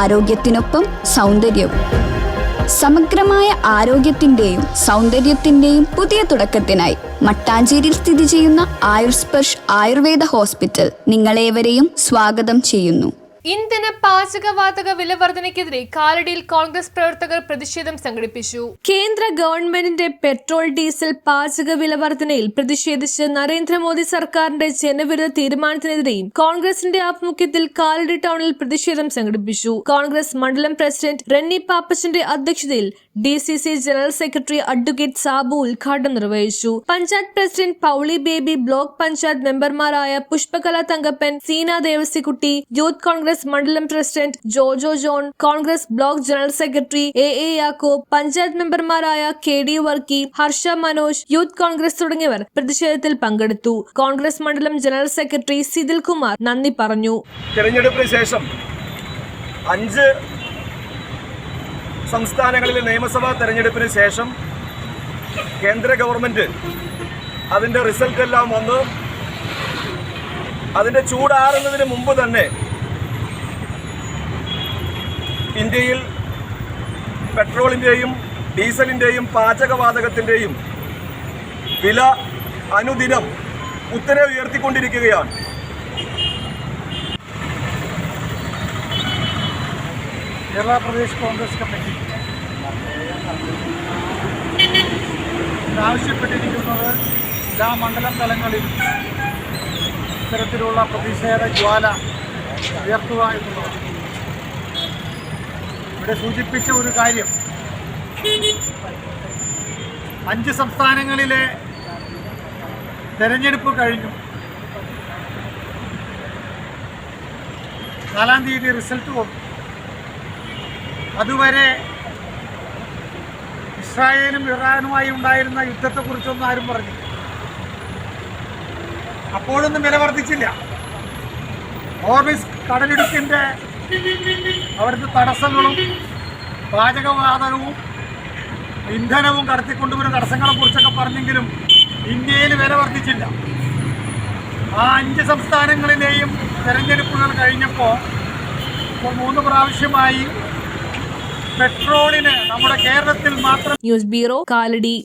ആരോഗ്യത്തിനൊപ്പം സൗന്ദര്യവും. സമഗ്രമായ ആരോഗ്യത്തിന്റെയും സൗന്ദര്യത്തിന്റെയും പുതിയ തുടക്കത്തിനായി മട്ടാഞ്ചേരിയിൽ സ്ഥിതി ചെയ്യുന്ന ആയുർസ്പർശ് ആയുർവേദ ഹോസ്പിറ്റൽ നിങ്ങളേവരെയും സ്വാഗതം ചെയ്യുന്നു. ഇന്ധന പാചകവാതക വിലവർധനയ്ക്കെതിരെ കാലടിയിൽ കോൺഗ്രസ് പ്രവർത്തകർ പ്രതിഷേധം സംഘടിപ്പിച്ചു. കേന്ദ്ര ഗവൺമെന്റിന്റെ പെട്രോൾ ഡീസൽ പാചക വിലവർധനയിൽ പ്രതിഷേധിച്ച് നരേന്ദ്രമോദി സർക്കാരിന്റെ ജനവിരുദ്ധ തീരുമാനത്തിനെതിരെയും കോൺഗ്രസിന്റെ ആഭിമുഖ്യത്തിൽ കാലടി ടൗണിൽ പ്രതിഷേധം സംഘടിപ്പിച്ചു. കോൺഗ്രസ് മണ്ഡലം പ്രസിഡന്റ് റെന്നി പാപ്പച്ചന്റെ അധ്യക്ഷതയിൽ DCC general secretary advocate Sabu ഉദ്ഘാടനം നിർവഹിച്ചു. പഞ്ചായത്ത് പ്രസിഡന്റ് പൗളി ബേബി, ബ്ലോക്ക് പഞ്ചായത്ത് മെമ്പർമാരായ പുഷ്പകല തങ്കപ്പൻ, സീന ദേവസിക്കുട്ടി, യൂത്ത് കോൺഗ്രസ് മണ്ഡലം president Jojo John, Congress block general secretary AA Yakob, panchayat മെമ്പർമാരായ KD Varkey, Harsha Manoj, youth Congress തുടങ്ങിയവർ പ്രതിഷേധത്തിൽ പങ്കെടുത്തു. കോൺഗ്രസ് മണ്ഡലം ജനറൽ സെക്രട്ടറി സിദിൽ കുമാർ നന്ദി പറഞ്ഞു. തെരഞ്ഞെടുപ്പിന് ശേഷം 5 സംസ്ഥാനങ്ങളിലെ നിയമസഭാ തെരഞ്ഞെടുപ്പിന് ശേഷം കേന്ദ്ര ഗവൺമെൻറ് അതിൻ്റെ റിസൾട്ടെല്ലാം വന്ന് അതിൻ്റെ ചൂടാറുന്നതിന് മുമ്പ് തന്നെ ഇന്ത്യയിൽ പെട്രോളിൻ്റെയും ഡീസലിൻ്റെയും പാചകവാതകത്തിൻ്റെയും വില അനുദിനം കുത്തനെ ഉയർത്തിക്കൊണ്ടിരിക്കുകയാണ്. കേരള പ്രദേശ് കോൺഗ്രസ് കമ്മിറ്റി ആവശ്യപ്പെട്ടിരിക്കുന്നത് എല്ലാ മണ്ഡലം തലങ്ങളിൽ ഇത്തരത്തിലുള്ള പ്രതിഷേധ ജ്വാല ഉയർത്തുക എന്നുള്ളതാണ്. ഇവിടെ സൂചിപ്പിച്ച ഒരു കാര്യം, 5 സംസ്ഥാനങ്ങളിലെ തെരഞ്ഞെടുപ്പ് കഴിഞ്ഞു. 4-ാം തീയതി റിസൾട്ട് വന്നു. അതുവരെ ഇസ്രായേലും ഇറാനുമായി ഉണ്ടായിരുന്ന യുദ്ധത്തെക്കുറിച്ചൊന്നും ആരും പറഞ്ഞില്ല. അപ്പോഴൊന്നും വില വർദ്ധിച്ചില്ല. ഹോർമിസ് കടലിടുക്കിൻ്റെ അവിടുത്തെ തടസ്സങ്ങളും പാചകവാതകവും ഇന്ധനവും കടത്തിക്കൊണ്ടുവരുന്ന തടസ്സങ്ങളെക്കുറിച്ചൊക്കെ പറഞ്ഞെങ്കിലും ഇന്ത്യയിൽ വില വർദ്ധിച്ചില്ല. ആ 5 സംസ്ഥാനങ്ങളിലെയും തെരഞ്ഞെടുപ്പുകൾ കഴിഞ്ഞപ്പോൾ ഇപ്പോൾ 3 പ്രാവശ്യമായി പെട്രോളിന് നമ്മുടെ കേരളത്തിൽ മാത്രം. News bureau, Kalady.